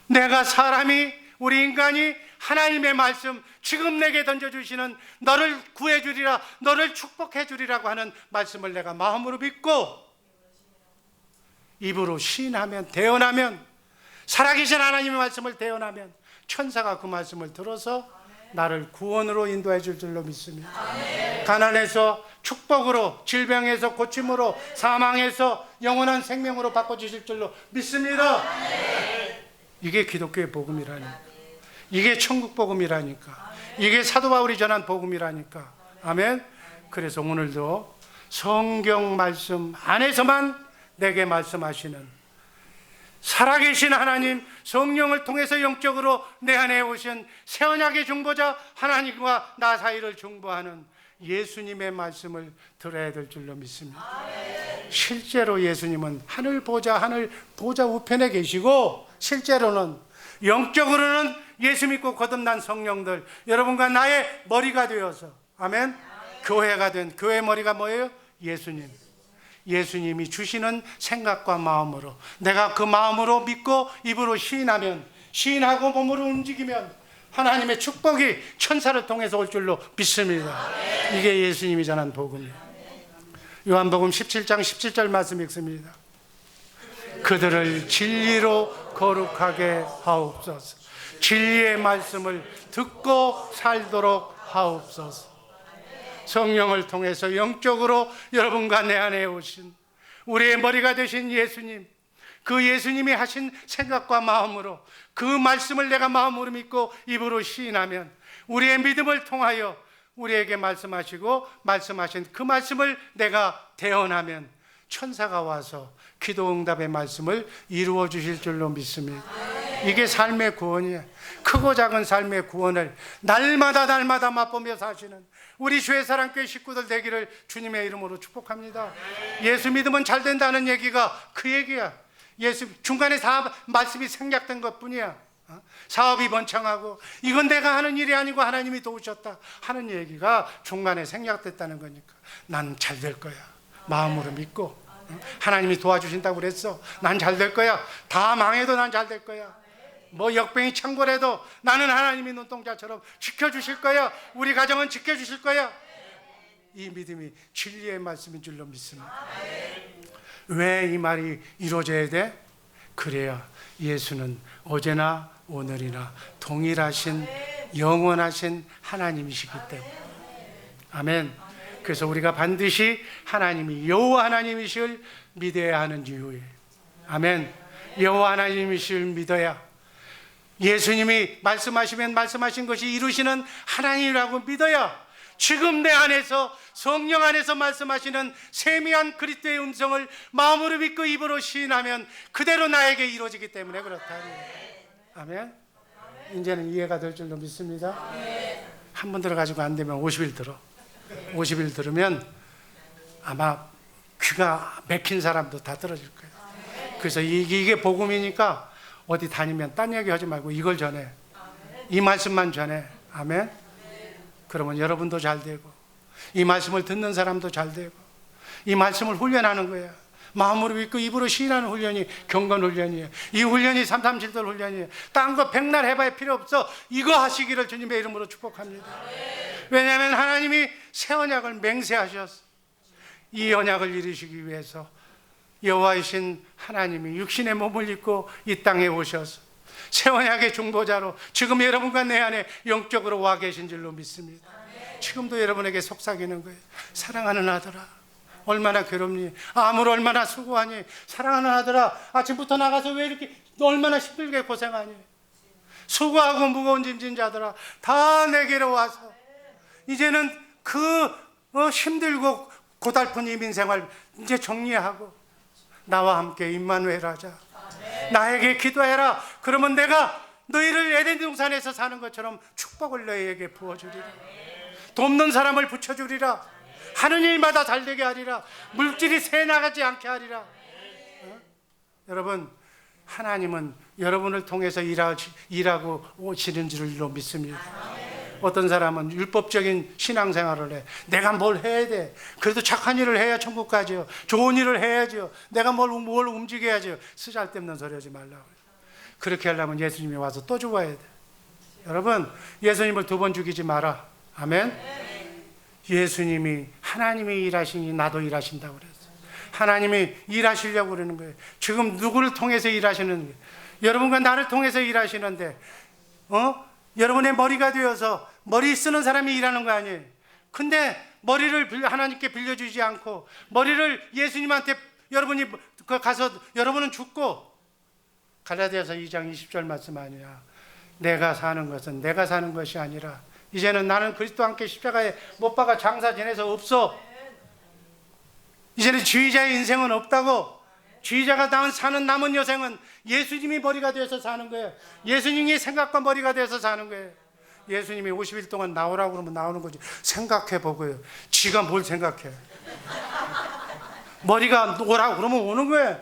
내가 사람이 우리 인간이 하나님의 말씀 지금 내게 던져주시는 너를 구해주리라 너를 축복해주리라고 하는 말씀을 내가 마음으로 믿고 입으로 시인하면 대언하면 살아계신 하나님의 말씀을 대언하면 천사가 그 말씀을 들어서 나를 구원으로 인도해 줄 줄로 믿습니다. 가난에서 축복으로, 질병에서 고침으로, 사망에서 영원한 생명으로 바꿔주실 줄로 믿습니다. 이게 기독교의 복음이라니까. 이게 천국 복음이라니까. 이게 사도 바울이 전한 복음이라니까. 아멘. 그래서 오늘도 성경 말씀 안에서만 내게 말씀하시는 살아계신 하나님, 성령을 통해서 영적으로 내 안에 오신 새언약의 중보자 하나님과 나 사이를 중보하는 예수님의 말씀을 들어야 될 줄로 믿습니다. 실제로 예수님은 하늘 보좌 우편에 계시고 실제로는 영적으로는 예수 믿고 거듭난 성령들 여러분과 나의 머리가 되어서 아멘. 교회가 된 교회 머리가 뭐예요? 예수님. 예수님이 주시는 생각과 마음으로 내가 그 마음으로 믿고 입으로 시인하면 시인하고 몸으로 움직이면 하나님의 축복이 천사를 통해서 올 줄로 믿습니다. 이게 예수님이 전한 복음이에요. 요한복음 17장 17절 말씀 읽습니다. 그들을 진리로 거룩하게 하옵소서. 진리의 말씀을 듣고 살도록 하옵소서. 성령을 통해서 영적으로 여러분과 내 안에 오신 우리의 머리가 되신 예수님, 그 예수님이 하신 생각과 마음으로 그 말씀을 내가 마음으로 믿고 입으로 시인하면 우리의 믿음을 통하여 우리에게 말씀하시고 말씀하신 그 말씀을 내가 대언하면 천사가 와서 기도 응답의 말씀을 이루어 주실 줄로 믿습니다. 이게 삶의 구원이에요. 크고 작은 삶의 구원을 날마다 맛보며 사시는 우리 주의 사랑교회 식구들 되기를 주님의 이름으로 축복합니다. 예수 믿으면 잘 된다는 얘기가 그 얘기야. 예수 중간에 다 말씀이 생략된 것뿐이야. 사업이 번창하고 이건 내가 하는 일이 아니고 하나님이 도우셨다 하는 얘기가 중간에 생략됐다는 거니까 난 잘 될 거야. 마음으로 믿고 하나님이 도와주신다고 그랬어. 난 잘 될 거야. 다 망해도 난 잘 될 거야. 뭐 역병이 창궐해도 나는 하나님이 눈동자처럼 지켜주실 거야. 우리 가정은 지켜주실 거야. 이 믿음이 진리의 말씀인 줄로 믿습니다. 왜 이 말이 이루어져야 돼? 그래야 예수는 어제나 오늘이나 동일하신 영원하신 하나님이시기 때문에. 아멘. 그래서 우리가 반드시 하나님이 여호와 하나님이실 믿어야 하는 이유예요. 아멘. 여호와 하나님이실 믿어야 예수님이 말씀하시면 말씀하신 것이 이루시는 하나님이라고 믿어야 지금 내 안에서 성령 안에서 말씀하시는 세미한 그리스도의 음성을 마음으로 믿고 입으로 시인하면 그대로 나에게 이루어지기 때문에 그렇다. 아멘. 이제는 이해가 될 줄로 믿습니다. 한 번 들어가지고 안 되면 50일 들어. 50일 들으면 아마 귀가 막힌 사람도 다 들어질 거예요. 그래서 이게 복음이니까 어디 다니면 딴 얘기 하지 말고 이걸 전해. 이 말씀만 전해. 아멘. 그러면 여러분도 잘 되고 이 말씀을 듣는 사람도 잘 되고 이 말씀을 훈련하는 거예요. 마음으로 믿고 입으로 시인하는 훈련이 경건 훈련이에요. 이 훈련이 337돌 훈련이에요. 딴 거 백날 해봐야 필요 없어. 이거 하시기를 주님의 이름으로 축복합니다. 왜냐하면 하나님이 새 언약을 맹세하셨어. 이 언약을 이루시기 위해서 여호와이신 하나님이 육신의 몸을 입고 이 땅에 오셔서 새 언약의 중보자로 지금 여러분과 내 안에 영적으로 와 계신 줄로 믿습니다. 지금도 여러분에게 속삭이는 거예요. 사랑하는 아들아, 얼마나 괴롭니? 아무를 얼마나 수고하니? 사랑하는 아들아, 아침부터 나가서 왜 이렇게 얼마나 힘들게 고생하니? 수고하고 무거운 짐진 자들아, 다 내게로 와서 이제는 그 힘들고 고달픈 이민생활 이제 정리하고 나와 함께 임마누엘 하자. 나에게 기도해라. 그러면 내가 너희를 에덴 동산에서 사는 것처럼 축복을 너희에게 부어주리라. 돕는 사람을 붙여주리라. 하는 일마다 잘되게 하리라. 물질이 새 나가지 않게 하리라. 여러분, 하나님은 여러분을 통해서 일하고 오시는 줄로 믿습니다. 어떤 사람은 율법적인 신앙생활을 해. 내가 뭘 해야 돼. 그래도 착한 일을 해야 천국 가죠. 좋은 일을 해야죠. 내가 뭘 움직여야죠. 쓰잘데없는 소리 하지 말라고. 그렇게 하려면 예수님이 와서 또 죽어야 돼. 여러분, 예수님을 2번 죽이지 마라. 아멘. 예수님이, 하나님이 일하시니 나도 일하신다고 그랬어요. 하나님이 일하시려고 그러는 거예요. 지금 누구를 통해서 일하시는 거예요? 여러분과 나를 통해서 일하시는데, 여러분의 머리가 되어서 머리 쓰는 사람이 일하는 거 아니에요. 근데 머리를 하나님께 빌려주지 않고 머리를 예수님한테 여러분이 가서 여러분은 죽고, 갈라디아서 2장 20절 말씀 아니야. 내가 사는 것은 내가 사는 것이 아니라 이제는 나는 그리스도와 함께 십자가에 못 박아 장사 지내서 없어. 이제는 지휘자의 인생은 없다고. 지휘자가 사는 남은 여생은 예수님이 머리가 되어서 사는 거예요. 예수님이 생각과 머리가 되어서 사는 거예요. 예수님이 50일 동안 나오라고 그러면 나오는 거지. 생각해 보고요. 지가 뭘 생각해. 머리가 오라고 그러면 오는 거예요.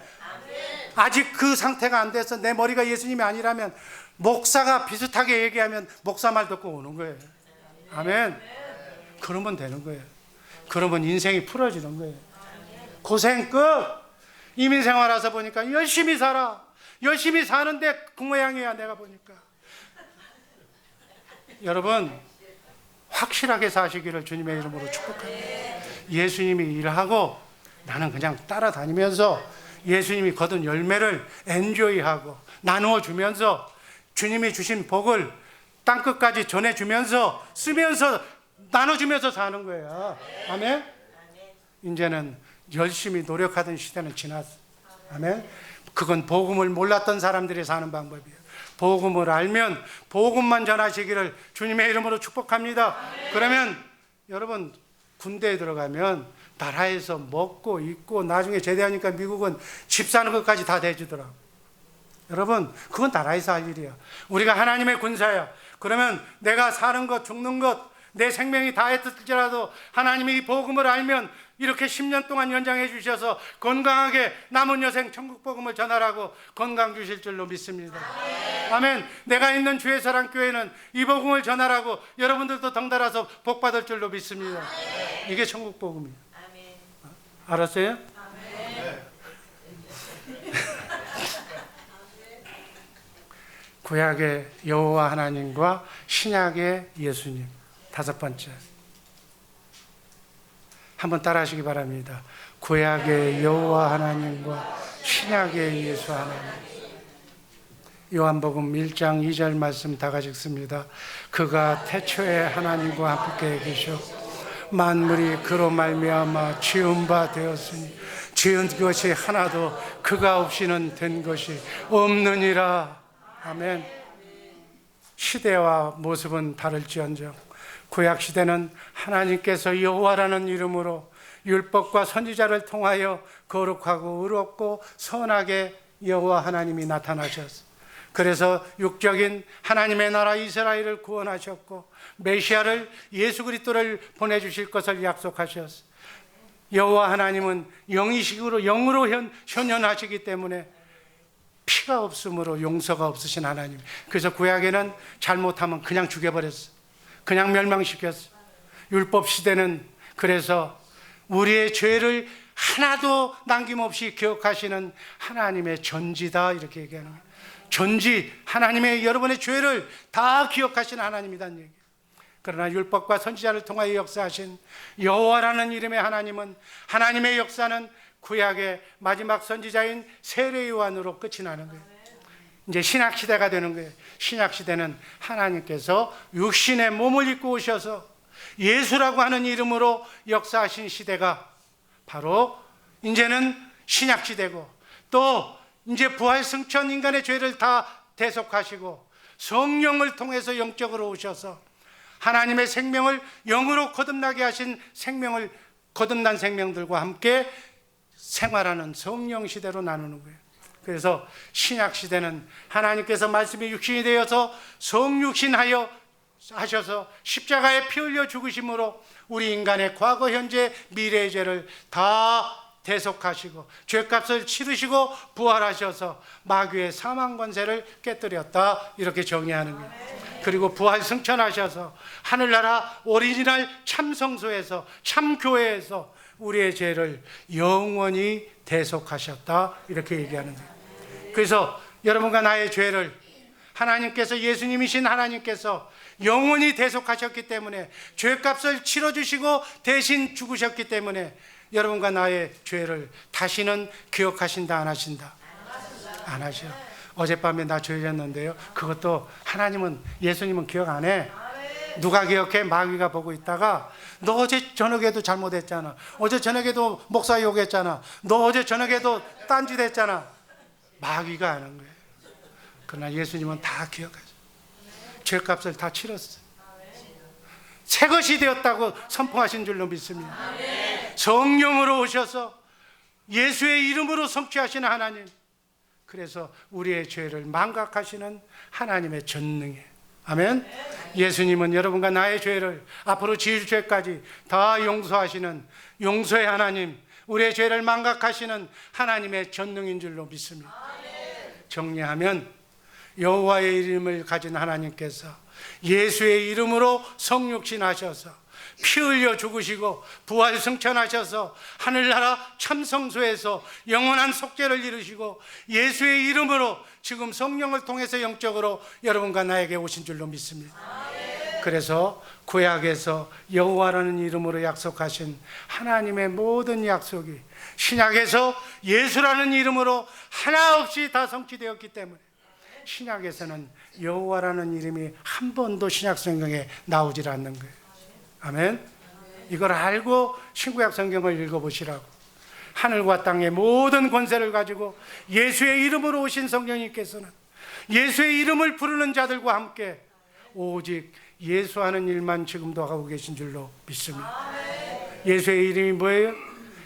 아직 그 상태가 안 돼서 내 머리가 예수님이 아니라면 목사가 비슷하게 얘기하면 목사 말 듣고 오는 거예요. 아멘. 그러면 되는 거예요. 그러면 인생이 풀어지는 거예요. 고생 끝. 이민생활 와서 보니까 열심히 살아. 열심히 사는데 그 모양이야. 내가 보니까. 여러분, 확실하게 사시기를 주님의 이름으로 축복합니다. 예수님이 일하고 나는 그냥 따라다니면서 예수님이 거둔 열매를 엔조이하고 나누어 주면서 주님이 주신 복을 땅끝까지 전해주면서 쓰면서 나눠주면서 사는 거예요. 아멘. 이제는 열심히 노력하던 시대는 지났어. 아멘. 그건 복음을 몰랐던 사람들이 사는 방법이에요. 복음을 알면 복음만 전하시기를 주님의 이름으로 축복합니다. 그러면 여러분, 군대에 들어가면 나라에서 먹고 입고 나중에 제대하니까 미국은 집 사는 것까지 다 대주더라고. 여러분, 그건 나라에서 할 일이야. 우리가 하나님의 군사야. 그러면 내가 사는 것, 죽는 것, 내 생명이 다했을지라도 하나님이 이 복음을 알면 이렇게 10년 동안 연장해 주셔서 건강하게 남은 여생 천국 복음을 전하라고 건강 주실 줄로 믿습니다. 아멘. 내가 있는 주의 사랑 교회는 이 복음을 전하라고 여러분들도 덩달아서 복 받을 줄로 믿습니다. 이게 천국 복음이에요. 알았어요? 구약의 여호와 하나님과 신약의 예수님. 5번째. 한번 따라하시기 바랍니다. 구약의 여호와 하나님과 신약의 예수 하나님. 요한복음 1장 2절 말씀 다 같이 읽습니다. 그가 태초에 하나님과 함께 계셔 만물이 그로 말미암아 지은 바 되었으니 지은 것이 하나도 그가 없이는 된 것이 없느니라. 아멘. 시대와 모습은 다를지언정 구약 시대는 하나님께서 여호와라는 이름으로 율법과 선지자를 통하여 거룩하고 의롭고 선하게 여호와 하나님이 나타나셨어. 그래서 육적인 하나님의 나라 이스라엘을 구원하셨고 메시아를 예수 그리스도를 보내주실 것을 약속하셨어. 여호와 하나님은 영이식으로 영으로 현현하시기 때문에 피가 없으므로 용서가 없으신 하나님. 그래서 구약에는 잘못하면 그냥 죽여버렸어. 그냥 멸망시켰어. 율법 시대는 그래서 우리의 죄를 하나도 남김없이 기억하시는 하나님의 전지다 이렇게 얘기하는 거예요. 전지, 하나님의 여러분의 죄를 다 기억하시는 하나님이란 얘기예요. 그러나 율법과 선지자를 통하여 역사하신 여호와라는 이름의 하나님은 하나님의 역사는 구약의 마지막 선지자인 세례 요한으로 끝이 나는 거예요. 이제 신약 시대가 되는 거예요. 신약 시대는 하나님께서 육신의 몸을 입고 오셔서 예수라고 하는 이름으로 역사하신 시대가 바로 이제는 신약 시대고, 또 이제 부활 승천 인간의 죄를 다 대속하시고 성령을 통해서 영적으로 오셔서 하나님의 생명을 영으로 거듭나게 하신 생명을 거듭난 생명들과 함께 생활하는 성령 시대로 나누는 거예요. 그래서 신약 시대는 하나님께서 말씀이 육신이 되어서 성육신하여 하셔서 십자가에 피 흘려 죽으심으로 우리 인간의 과거, 현재, 미래의 죄를 다 대속하시고 죄값을 치르시고 부활하셔서 마귀의 사망 권세를 깨뜨렸다, 이렇게 정의하는 거예요. 그리고 부활 승천하셔서 하늘나라 오리지널 참성소에서 참교회에서 우리의 죄를 영원히 대속하셨다, 이렇게 얘기하는 거예요. 그래서 여러분과 나의 죄를 하나님께서, 예수님이신 하나님께서 영원히 대속하셨기 때문에, 죄값을 치러주시고 대신 죽으셨기 때문에 여러분과 나의 죄를 다시는 기억하신다, 안 하신다? 안 하셔. 어젯밤에 나 죄 졌는데요, 그것도 하나님은, 예수님은 기억 안 해. 누가 기억해? 마귀가 보고 있다가, 너 어제 저녁에도 잘못했잖아, 어제 저녁에도 목사 욕했잖아, 너 어제 저녁에도 딴짓 했잖아. 마귀가 아는 거예요. 그러나 예수님은 다 기억하죠. 죄값을 다 치렀어요. 새 것이 되었다고 선포하신 줄로 믿습니다. 성령으로 오셔서 예수의 이름으로 성취하시는 하나님, 그래서 우리의 죄를 망각하시는 하나님의 전능이에요. 아멘. 예수님은 여러분과 나의 죄를, 앞으로 지을 죄까지 다 용서하시는 용서의 하나님, 우리의 죄를 망각하시는 하나님의 전능인 줄로 믿습니다. 정리하면 여호와의 이름을 가진 하나님께서 예수의 이름으로 성육신하셔서 피 흘려 죽으시고 부활 승천하셔서 하늘나라 참성소에서 영원한 속죄를 이루시고 예수의 이름으로 지금 성령을 통해서 영적으로 여러분과 나에게 오신 줄로 믿습니다. 그래서 구약에서 여호와라는 이름으로 약속하신 하나님의 모든 약속이 신약에서 예수라는 이름으로 하나 없이 다 성취되었기 때문에, 신약에서는 여호와라는 이름이 한 번도 신약 성경에 나오질 않는 거예요. 아멘. 이걸 알고 신구약 성경을 읽어보시라고. 하늘과 땅의 모든 권세를 가지고 예수의 이름으로 오신 성령님께서는 예수의 이름을 부르는 자들과 함께 오직 예수하는 일만 지금도 하고 계신 줄로 믿습니다. 예수의 이름이 뭐예요?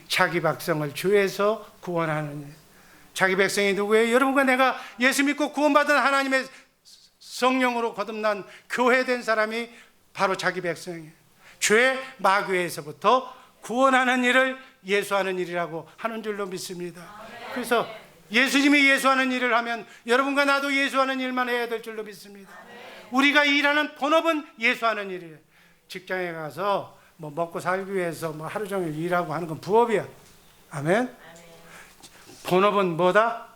자기 백성을 죄에서 구원하는 일. 자기 백성이 누구예요? 여러분과 내가 예수 믿고 구원받은 하나님의 성령으로 거듭난 교회된 사람이 바로 자기 백성이에요. 죄 마귀에서부터 구원하는 일을 예수하는 일이라고 하는 줄로 믿습니다. 그래서 예수님이 예수하는 일을 하면 여러분과 나도 예수하는 일만 해야 될 줄로 믿습니다. 우리가 일하는 본업은 예수하는 일이에요. 직장에 가서 뭐 먹고 살기 위해서 뭐 하루 종일 일하고 하는 건 부업이야. 아멘. 본업은 뭐다?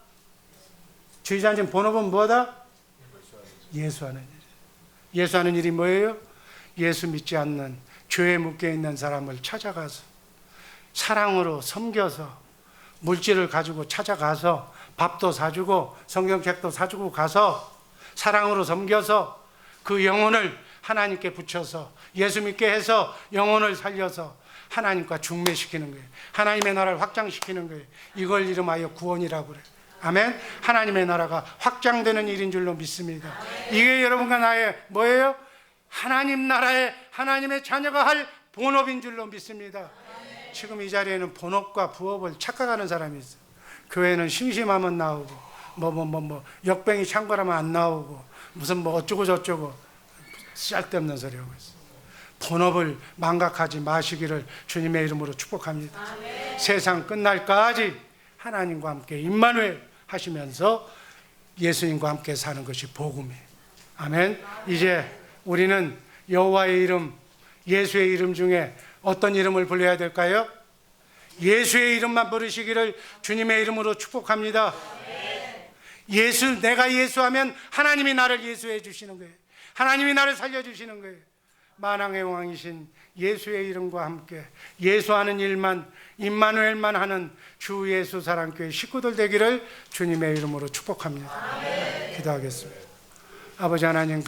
주의자님, 본업은 뭐다? 예수하는 일. 예수하는 일이 뭐예요? 예수 믿지 않는 죄에 묶여 있는 사람을 찾아가서 사랑으로 섬겨서 물질을 가지고 찾아가서 밥도 사주고 성경책도 사주고 가서 사랑으로 섬겨서 그 영혼을 하나님께 붙여서 예수 믿게 해서 영혼을 살려서 하나님과 중매시키는 거예요. 하나님의 나라를 확장시키는 거예요. 이걸 이름하여 구원이라고 그래요. 아멘. 하나님의 나라가 확장되는 일인 줄로 믿습니다. 이게 여러분과 나의 뭐예요? 하나님 나라의 하나님의 자녀가 할 본업인 줄로 믿습니다. 지금 이 자리에는 본업과 부업을 착각하는 사람이 있어요. 교회는 심심하면 나오고 역병이 창궐하면 안 나오고 무슨 뭐 어쩌고 저쩌고 쓸데없는 소리 하고 있어요. 본업을 망각하지 마시기를 주님의 이름으로 축복합니다. 아멘. 세상 끝날까지 하나님과 함께 임마누엘 하시면서 예수님과 함께 사는 것이 복음이에요. 아멘. 이제 우리는 여호와의 이름, 예수의 이름 중에 어떤 이름을 불러야 될까요? 예수의 이름만 부르시기를 주님의 이름으로 축복합니다. 예수, 내가 예수하면 하나님이 나를 예수해 주시는 거예요. 하나님이 나를 살려주시는 거예요. 만왕의 왕이신 예수의 이름과 함께 예수하는 일만, 임마누엘만 하는 주 예수 사랑교회 식구들 되기를 주님의 이름으로 축복합니다. 기도하겠습니다. 아버지 하나님,